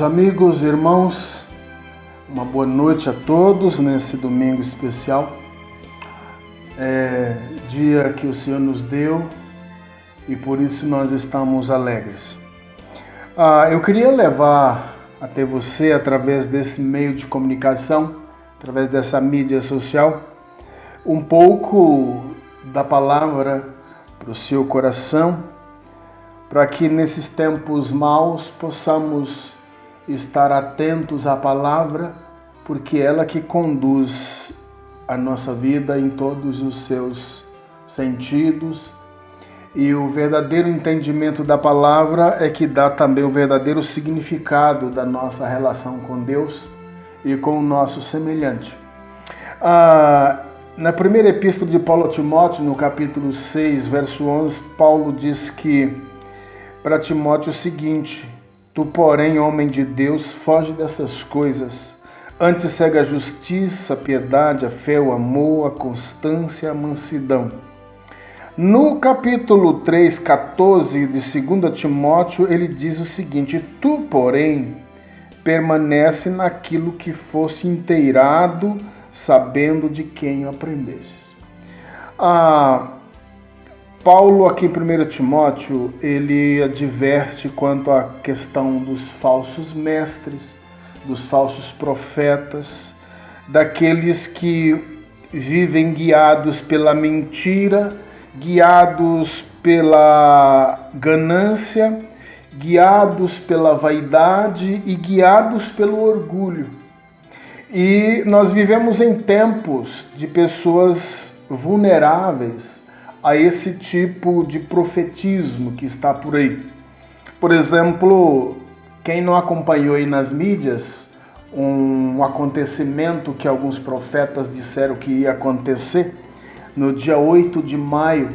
amigos, irmãos, uma boa noite a todos nesse domingo especial, dia que o Senhor nos deu e por isso nós estamos alegres. Eu queria levar até você, através desse meio de comunicação, através dessa mídia social, um pouco da palavra para o seu coração, para que nesses tempos maus possamos estar atentos à palavra, porque é ela que conduz a nossa vida em todos os seus sentidos. E o verdadeiro entendimento da palavra é que dá também o verdadeiro significado da nossa relação com Deus e com o nosso semelhante. Na primeira epístola de Paulo a Timóteo, no capítulo 6, verso 11, Paulo diz que para Timóteo o seguinte: tu, porém, homem de Deus, foge dessas coisas. Antes segue a justiça, a piedade, a fé, o amor, a constância, a mansidão. No capítulo 3, 14 de 2 Timóteo, ele diz o seguinte: tu, porém, permanece naquilo que fosse inteirado, sabendo de quem aprendestes. Paulo, aqui em 1 Timóteo, ele adverte quanto à questão dos falsos mestres, dos falsos profetas, daqueles que vivem guiados pela mentira, guiados pela ganância, guiados pela vaidade e guiados pelo orgulho. E nós vivemos em tempos de pessoas vulneráveis a esse tipo de profetismo que está por aí. Por exemplo, quem não acompanhou aí nas mídias um acontecimento que alguns profetas disseram que ia acontecer no dia 8 de maio,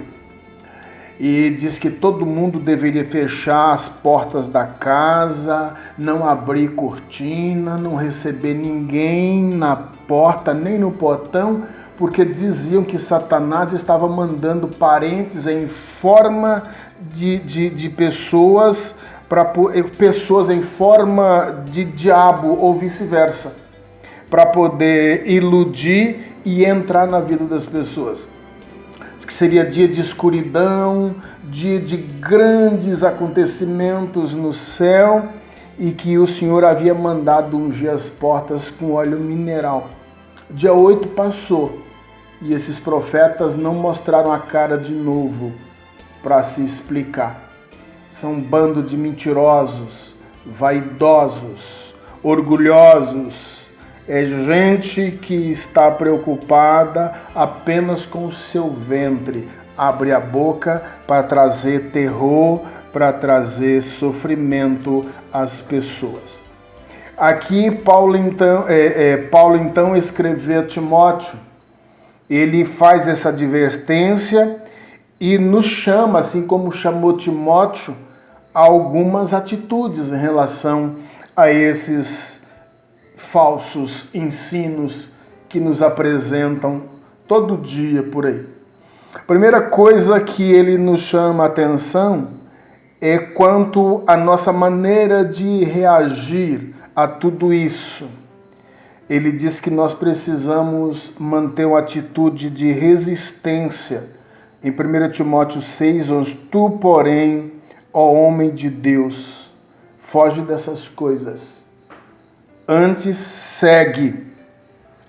e diz que todo mundo deveria fechar as portas da casa, não abrir cortina, não receber ninguém na porta nem no portão, porque diziam que Satanás estava mandando parentes em forma de pessoas, pessoas em forma de diabo ou vice-versa, para poder iludir e entrar na vida das pessoas. Que seria dia de escuridão, dia de grandes acontecimentos no céu, e que o Senhor havia mandado ungir as portas com óleo mineral. Dia 8 passou, e esses profetas não mostraram a cara de novo para se explicar. São um bando de mentirosos, vaidosos, orgulhosos. É gente que está preocupada apenas com o seu ventre. Abre a boca para trazer terror, para trazer sofrimento às pessoas. Aqui Paulo então escreveu a Timóteo. Ele faz essa advertência e nos chama, assim como chamou Timóteo, a algumas atitudes em relação a esses falsos ensinos que nos apresentam todo dia por aí. A primeira coisa que ele nos chama a atenção é quanto à nossa maneira de reagir a tudo isso. Ele diz que nós precisamos manter uma atitude de resistência. Em 1 Timóteo 6, 11, tu, porém, ó homem de Deus, foge dessas coisas. Antes segue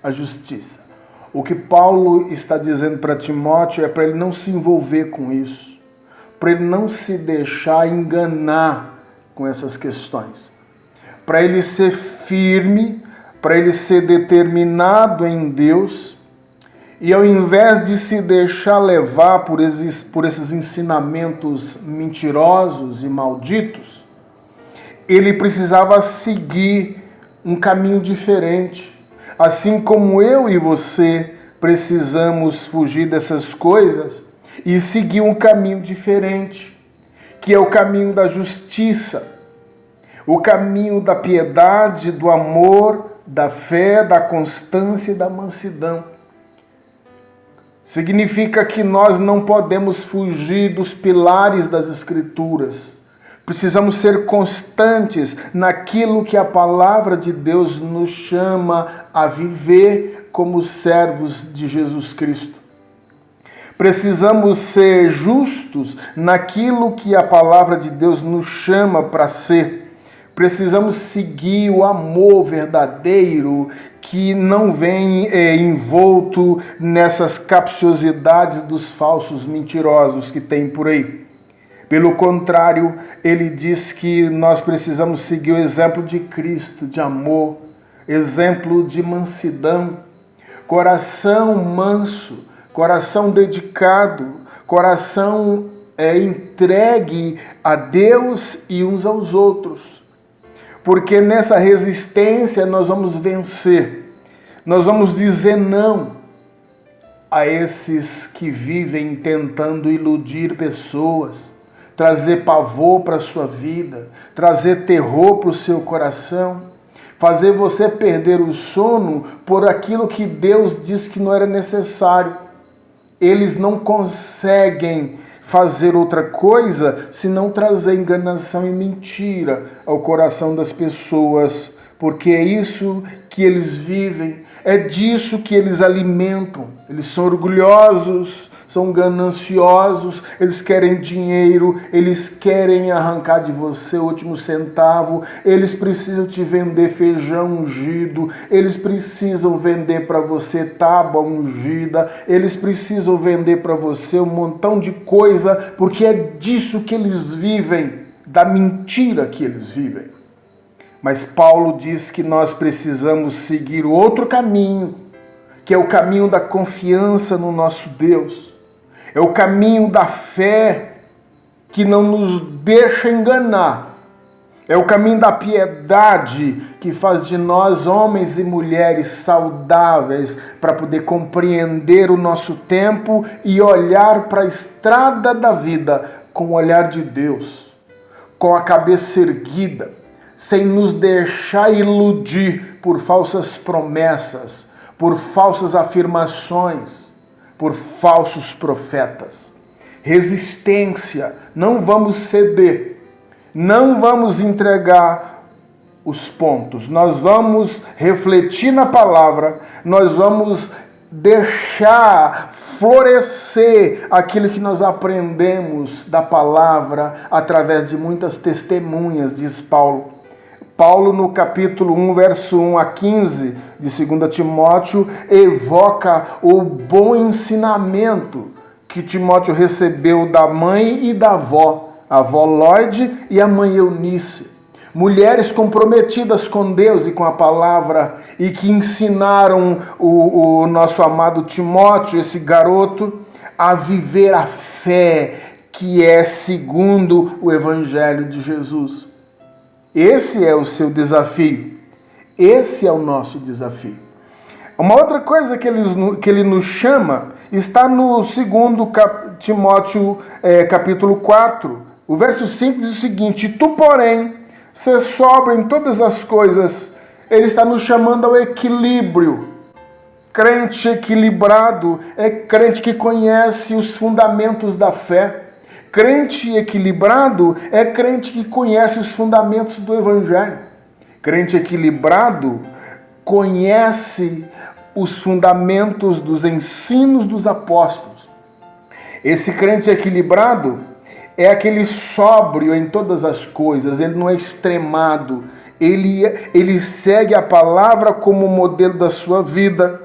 a justiça. O que Paulo está dizendo para Timóteo é para ele não se envolver com isso, para ele não se deixar enganar com essas questões, para ele ser firme, para ele ser determinado em Deus, e ao invés de se deixar levar por esses ensinamentos mentirosos e malditos, ele precisava seguir um caminho diferente. Assim como eu e você precisamos fugir dessas coisas e seguir um caminho diferente, que é o caminho da justiça, o caminho da piedade, do amor, da fé, da constância e da mansidão. Significa que nós não podemos fugir dos pilares das Escrituras, Precisamos ser constantes naquilo que a palavra de Deus nos chama a viver como servos de Jesus Cristo. Precisamos ser justos naquilo que a palavra de Deus nos chama para ser. Precisamos seguir o amor verdadeiro que não vem envolto nessas capciosidades dos falsos mentirosos que tem por aí. Pelo contrário, ele diz que nós precisamos seguir o exemplo de Cristo, de amor, exemplo de mansidão, coração manso, coração dedicado, coração entregue a Deus e uns aos outros. Porque nessa resistência nós vamos vencer, nós vamos dizer não a esses que vivem tentando iludir pessoas, trazer pavor para a sua vida, trazer terror para o seu coração, fazer você perder o sono por aquilo que Deus disse que não era necessário. Eles não conseguem fazer outra coisa senão trazer enganação e mentira ao coração das pessoas, porque é isso que eles vivem, é disso que eles alimentam. Eles são orgulhosos, são gananciosos, eles querem dinheiro, eles querem arrancar de você o último centavo, eles precisam te vender feijão ungido, eles precisam vender para você tábua ungida, eles precisam vender para você um montão de coisa, porque é disso que eles vivem, da mentira que eles vivem. Mas Paulo diz que nós precisamos seguir o outro caminho, que é o caminho da confiança no nosso Deus. É o caminho da fé que não nos deixa enganar. É o caminho da piedade que faz de nós homens e mulheres saudáveis para poder compreender o nosso tempo e olhar para a estrada da vida com o olhar de Deus, com a cabeça erguida, sem nos deixar iludir por falsas promessas, por falsas afirmações, por falsos profetas. Resistência, não vamos ceder, não vamos entregar os pontos, nós vamos refletir na palavra, nós vamos deixar florescer aquilo que nós aprendemos da palavra através de muitas testemunhas, diz Paulo. Paulo, no capítulo 1, verso 1 a 15 de 2 Timóteo, evoca o bom ensinamento que Timóteo recebeu da mãe e da avó, a avó Lloyd e a mãe Eunice. Mulheres comprometidas com Deus e com a palavra e que ensinaram o nosso amado Timóteo, esse garoto, a viver a fé que é segundo o Evangelho de Jesus. Esse é o seu desafio. Esse é o nosso desafio. Uma outra coisa que ele nos chama está no 2 Timóteo capítulo 4. O verso 5 diz o seguinte: Tu, porém, ser sóbrio em todas as coisas. Ele está nos chamando ao equilíbrio. Crente equilibrado é crente que conhece os fundamentos da fé. Crente equilibrado é crente que conhece os fundamentos do Evangelho. Crente equilibrado conhece os fundamentos dos ensinos dos apóstolos. Esse crente equilibrado é aquele sóbrio em todas as coisas, ele não é extremado, ele segue a palavra como modelo da sua vida.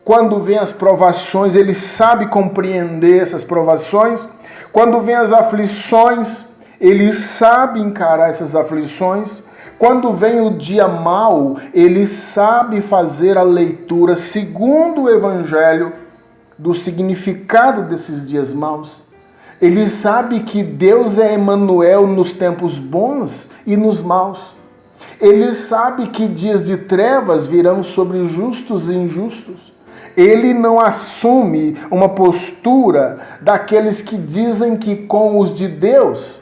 Quando vem as provações, ele sabe compreender essas provações. Quando vem as aflições, ele sabe encarar essas aflições. Quando vem o dia mau, ele sabe fazer a leitura segundo o Evangelho do significado desses dias maus. Ele sabe que Deus é Emanuel nos tempos bons e nos maus. Ele sabe que dias de trevas virão sobre justos e injustos. Ele não assume uma postura daqueles que dizem que com os de Deus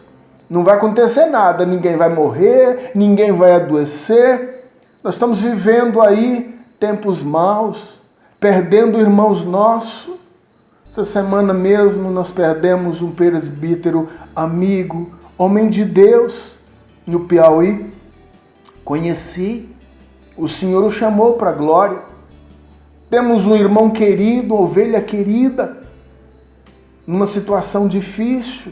não vai acontecer nada, ninguém vai morrer, ninguém vai adoecer. Nós estamos vivendo aí tempos maus, perdendo irmãos nossos. Essa semana mesmo nós perdemos um presbítero amigo, homem de Deus, no Piauí, conheci, o Senhor o chamou para a glória. Temos um irmão querido, uma ovelha querida, numa situação difícil.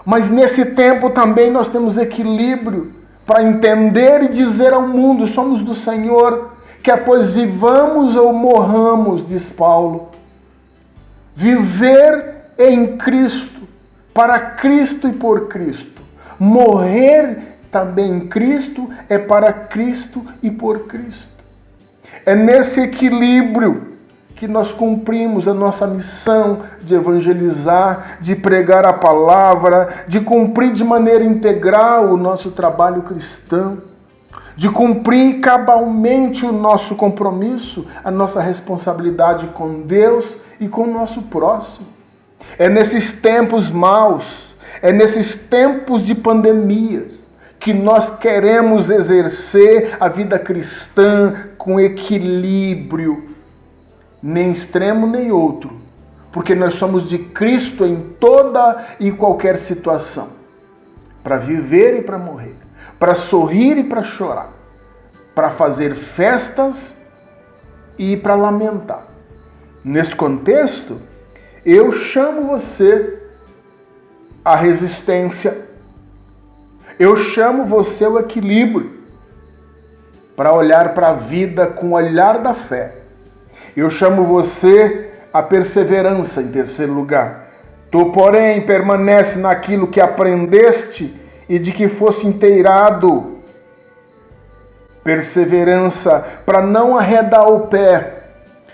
Mas nesse tempo também nós temos equilíbrio para entender e dizer ao mundo: somos do Senhor, quer pois vivamos ou morramos, diz Paulo. Viver em Cristo, para Cristo e por Cristo. Morrer também em Cristo é para Cristo e por Cristo. É nesse equilíbrio que nós cumprimos a nossa missão de evangelizar, de pregar a palavra, de cumprir de maneira integral o nosso trabalho cristão, de cumprir cabalmente o nosso compromisso, a nossa responsabilidade com Deus e com o nosso próximo. É nesses tempos maus, é nesses tempos de pandemias, que nós queremos exercer a vida cristã com equilíbrio, nem extremo nem outro, porque nós somos de Cristo em toda e qualquer situação, para viver e para morrer, para sorrir e para chorar, para fazer festas e para lamentar. Nesse contexto, eu chamo você à resistência, eu chamo você ao equilíbrio, para olhar para a vida com o olhar da fé. Eu chamo você à perseverança, em terceiro lugar. Tu, porém, permanece naquilo que aprendeste e de que fosse inteirado. Perseverança, para não arredar o pé.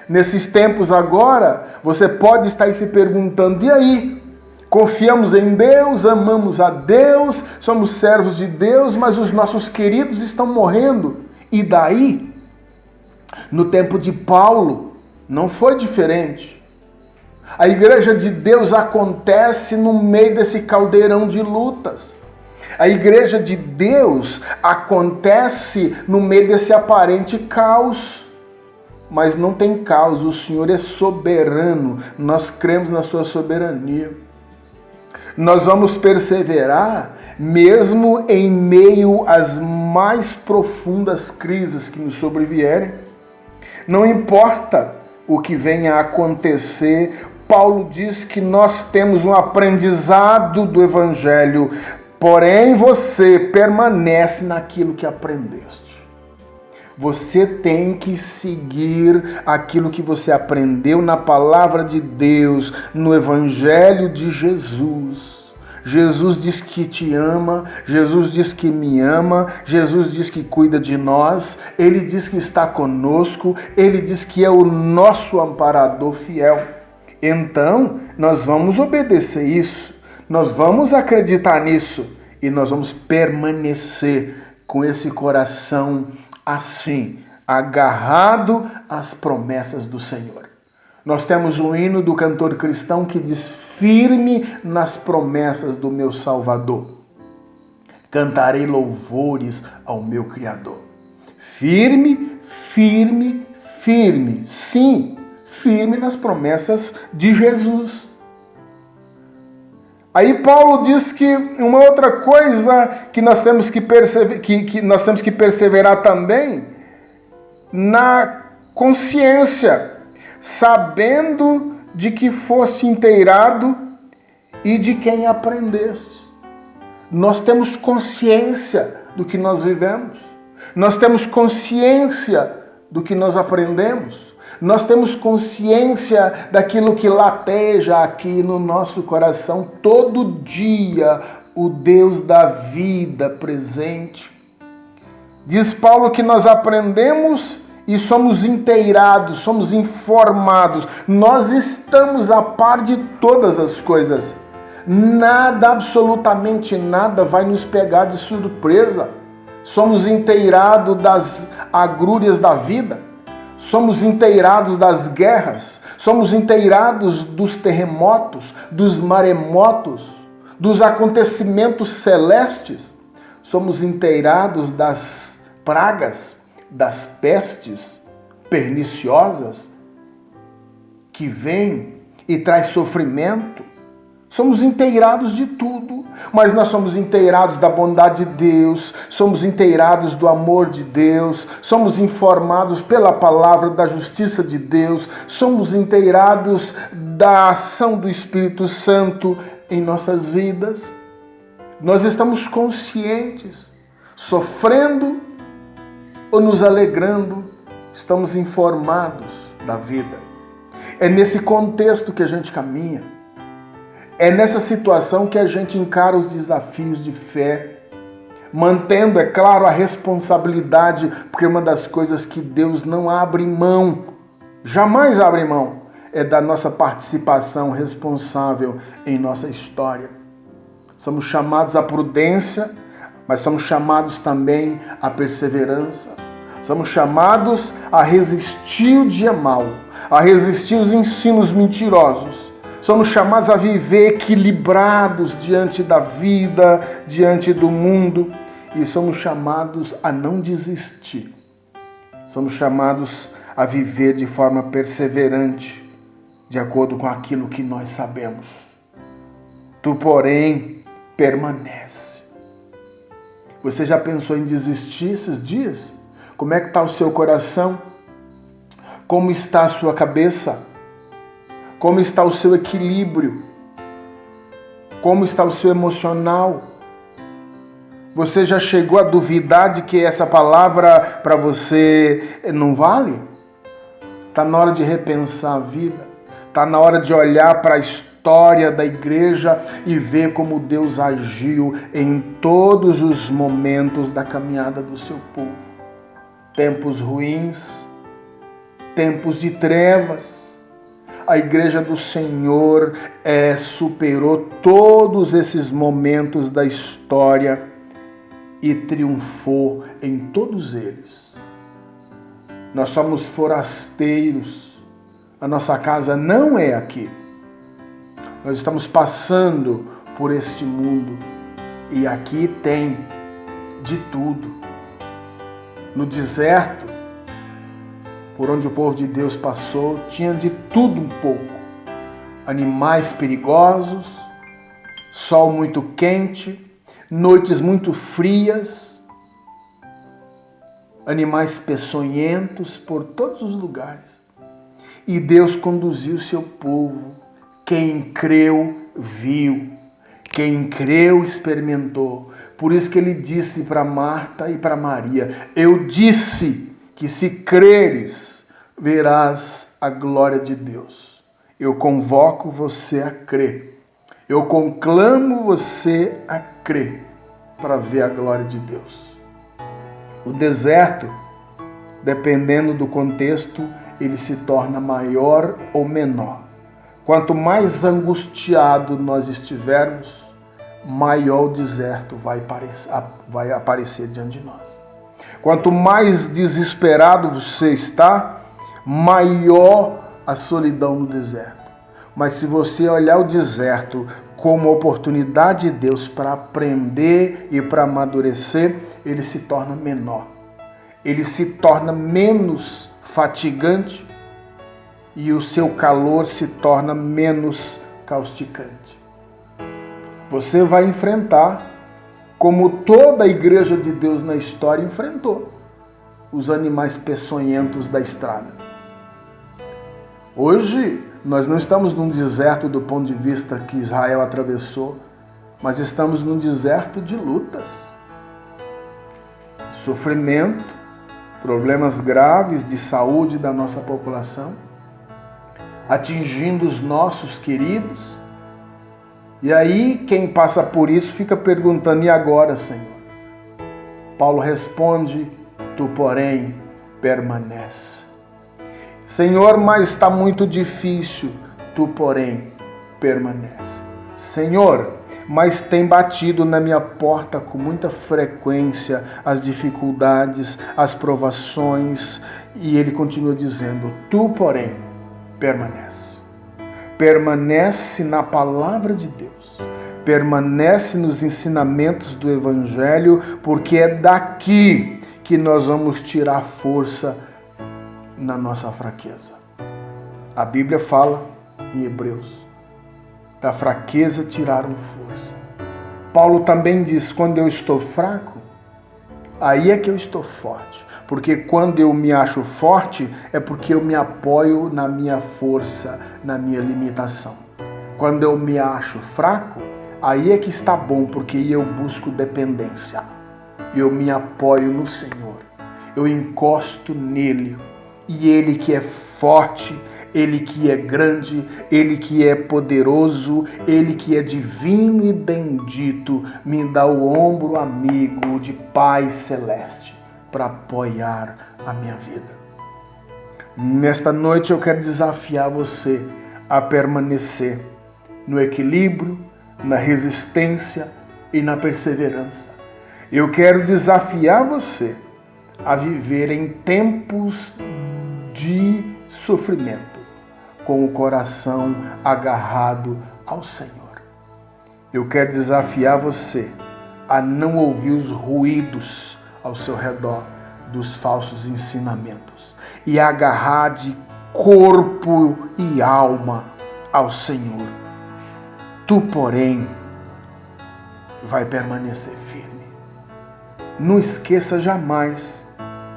Nesses tempos agora, você pode estar se perguntando: e aí? Confiamos em Deus, amamos a Deus, somos servos de Deus, mas os nossos queridos estão morrendo. E daí? No tempo de Paulo, não foi diferente. A igreja de Deus acontece no meio desse caldeirão de lutas. A igreja de Deus acontece no meio desse aparente caos. Mas não tem caos, o Senhor é soberano, nós cremos na sua soberania. Nós vamos perseverar mesmo em meio às mais profundas crises que nos sobrevierem. Não importa o que venha a acontecer, Paulo diz que nós temos um aprendizado do Evangelho, porém você permanece naquilo que aprendeste. Você tem que seguir aquilo que você aprendeu na palavra de Deus, no Evangelho de Jesus. Jesus diz que te ama, Jesus diz que me ama, Jesus diz que cuida de nós, Ele diz que está conosco, Ele diz que é o nosso amparador fiel. Então, nós vamos obedecer isso, nós vamos acreditar nisso e nós vamos permanecer com esse coração assim, agarrado às promessas do Senhor. Nós temos um hino do cantor cristão que diz: firme nas promessas do meu Salvador. Cantarei louvores ao meu Criador. Firme, firme, firme. Sim, firme nas promessas de Jesus. Aí Paulo diz que uma outra coisa que nós temos que perseverar também na consciência, sabendo de que foste inteirado e de quem aprendeste. Nós temos consciência do que nós vivemos. Nós temos consciência do que nós aprendemos. Nós temos consciência daquilo que lateja aqui no nosso coração todo dia, o Deus da vida presente. Diz Paulo que nós aprendemos e somos inteirados, somos informados. Nós estamos a par de todas as coisas. Nada, absolutamente nada vai nos pegar de surpresa. Somos inteirados das agrúrias da vida. Somos inteirados das guerras. Somos inteirados dos terremotos, dos maremotos, dos acontecimentos celestes. Somos inteirados das pragas, das pestes perniciosas que vêm e traz sofrimento. Somos inteirados de tudo. mas nós somos inteirados da bondade de Deus, somos inteirados do amor de Deus, somos informados pela palavra da justiça de Deus, somos inteirados da ação do Espírito Santo em nossas vidas. Nós estamos conscientes, sofrendo ou nos alegrando, estamos informados da vida. É nesse contexto que a gente caminha. É nessa situação que a gente encara os desafios de fé, mantendo, é claro, a responsabilidade, porque uma das coisas que Deus não abre mão, jamais abre mão, é da nossa participação responsável em nossa história. Somos chamados à prudência, mas somos chamados também à perseverança. Somos chamados a resistir o dia mau, a resistir os ensinos mentirosos. Somos chamados a viver equilibrados diante da vida, diante do mundo. E somos chamados a não desistir. Somos chamados a viver de forma perseverante, de acordo com aquilo que nós sabemos. Tu, porém, permanece. Você já pensou em desistir esses dias? Como é que está o seu coração? Como está a sua cabeça? Como está o seu equilíbrio? Como está o seu emocional? Você já chegou a duvidar de que essa palavra para você não vale? Está na hora de repensar a vida. Está na hora de olhar para a história da igreja e ver como Deus agiu em todos os momentos da caminhada do seu povo. Tempos ruins, tempos de trevas. A igreja do Senhor superou todos esses momentos da história e triunfou em todos eles. Nós somos forasteiros. A nossa casa não é aqui. Nós estamos passando por este mundo e aqui tem de tudo. No deserto, por onde o povo de Deus passou, tinha de tudo um pouco. Animais perigosos, sol muito quente, noites muito frias, animais peçonhentos por todos os lugares. E Deus conduziu o seu povo. Quem creu, viu. Quem creu, experimentou. Por isso que ele disse para Marta e para Maria: eu disse que se creres, verás a glória de Deus. Eu convoco você a crer. Eu conclamo você a crer para ver a glória de Deus. O deserto, dependendo do contexto, ele se torna maior ou menor. Quanto mais angustiado nós estivermos, maior o deserto vai aparecer diante de nós. Quanto mais desesperado você está, maior a solidão no deserto. Mas se você olhar o deserto como oportunidade de Deus para aprender e para amadurecer, ele se torna menor. Ele se torna menos fatigante e o seu calor se torna menos causticante. Você vai enfrentar, como toda a igreja de Deus na história enfrentou, os animais peçonhentos da estrada. Hoje, nós não estamos num deserto do ponto de vista que Israel atravessou, mas estamos num deserto de lutas, sofrimento, problemas graves de saúde da nossa população, atingindo os nossos queridos. E aí, quem passa por isso fica perguntando: e agora, Senhor? Paulo responde: tu, porém, permanece. Senhor, mas está muito difícil. Tu, porém, permanece. Senhor, mas tem batido na minha porta com muita frequência as dificuldades, as provações. E ele continua dizendo: tu, porém, permanece. Permanece na palavra de Deus. Permanece nos ensinamentos do Evangelho, porque é daqui que nós vamos tirar força na nossa fraqueza. A Bíblia fala em Hebreus: da fraqueza tiraram força. Paulo também diz: quando eu estou fraco, aí é que eu estou forte. Porque quando eu me acho forte, é porque eu me apoio na minha força, na minha limitação. Quando eu me acho fraco, aí é que está bom, porque eu busco dependência. Eu me apoio no Senhor. Eu encosto nele. E ele que é forte, ele que é grande, ele que é poderoso, ele que é divino e bendito, me dá o ombro amigo de Pai Celeste para apoiar a minha vida. Nesta noite eu quero desafiar você a permanecer no equilíbrio, na resistência e na perseverança. Eu quero desafiar você a viver em tempos de sofrimento, com o coração agarrado ao Senhor. Eu quero desafiar você a não ouvir os ruídos ao seu redor dos falsos ensinamentos e agarrar de corpo e alma ao Senhor. Tu, porém, vai permanecer firme. Não esqueça jamais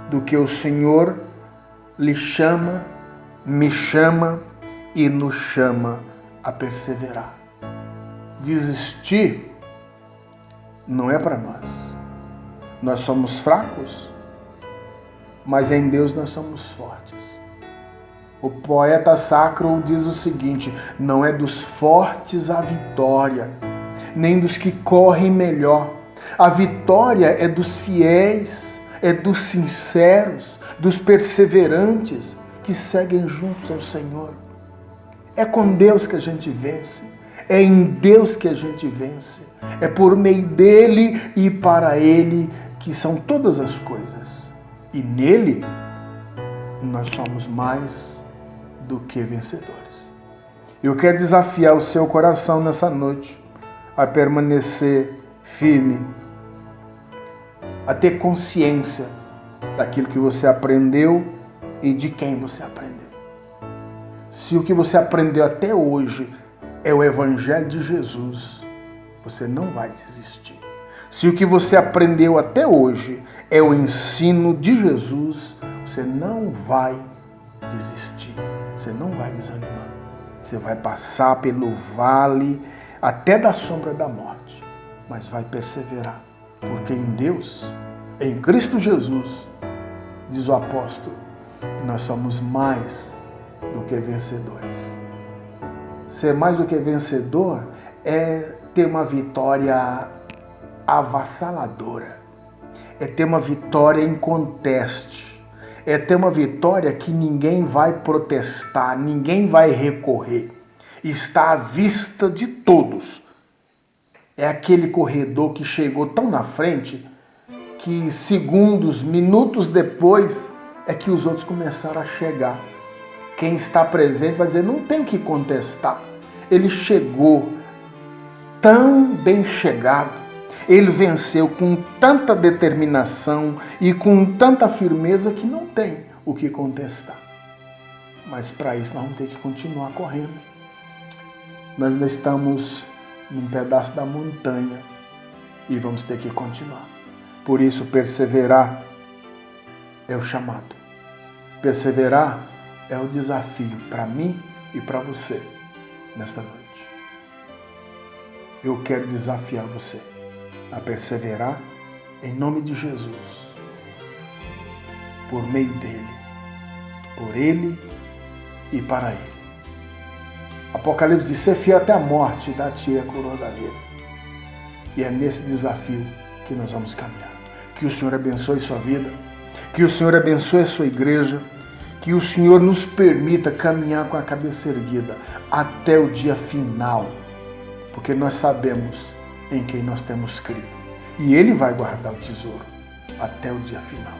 do que o Senhor lhe chama, me chama e nos chama a perseverar. Desistir não é para nós. Nós somos fracos, mas em Deus nós somos fortes. O poeta sacro diz o seguinte: não é dos fortes a vitória, nem dos que correm melhor. A vitória é dos fiéis, é dos sinceros, dos perseverantes que seguem juntos ao Senhor. É com Deus que a gente vence. É em Deus que a gente vence. É por meio dele e para ele que são todas as coisas. E nele nós somos mais do que vencedores. Eu quero desafiar o seu coração nessa noite a permanecer firme, a ter consciência daquilo que você aprendeu e de quem você aprendeu. Se o que você aprendeu até hoje é o Evangelho de Jesus, você não vai desistir. Se o que você aprendeu até hoje é o ensino de Jesus, você não vai desistir. Você não vai desanimar. Você vai passar pelo vale até da sombra da morte, mas vai perseverar. Porque em Deus, em Cristo Jesus, diz o apóstolo, nós somos mais do que vencedores. Ser mais do que vencedor é ter uma vitória avassaladora. É ter uma vitória inconteste. É ter uma vitória que ninguém vai protestar, ninguém vai recorrer. Está à vista de todos. É aquele corredor que chegou tão na frente que segundos, minutos depois é que os outros começaram a chegar. Quem está presente vai dizer, não tem o que contestar. Ele chegou tão bem chegado, ele venceu com tanta determinação e com tanta firmeza que não tem o que contestar. Mas para isso nós vamos ter que continuar correndo. Nós ainda estamos num pedaço da montanha e vamos ter que continuar. Por isso, perseverar é o chamado. Perseverar é o desafio para mim e para você nesta noite. Eu quero desafiar você a perseverar em nome de Jesus, por meio dele, por ele e para ele. Apocalipse diz, ser fiel até a morte, dar-te a coroa da vida. E é nesse desafio que nós vamos caminhar. Que o Senhor abençoe sua vida, que o Senhor abençoe a sua igreja, que o Senhor nos permita caminhar com a cabeça erguida até o dia final, porque nós sabemos em quem nós temos crido. E Ele vai guardar o tesouro até o dia final.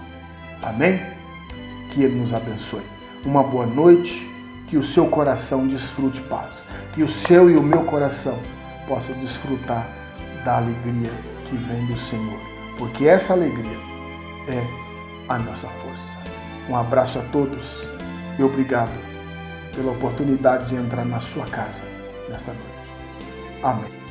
Amém? Que Ele nos abençoe. Uma boa noite, que o seu coração desfrute paz, que o seu e o meu coração possa desfrutar da alegria que vem do Senhor, porque essa alegria é a nossa força. Um abraço a todos e obrigado pela oportunidade de entrar na sua casa nesta noite. Amém.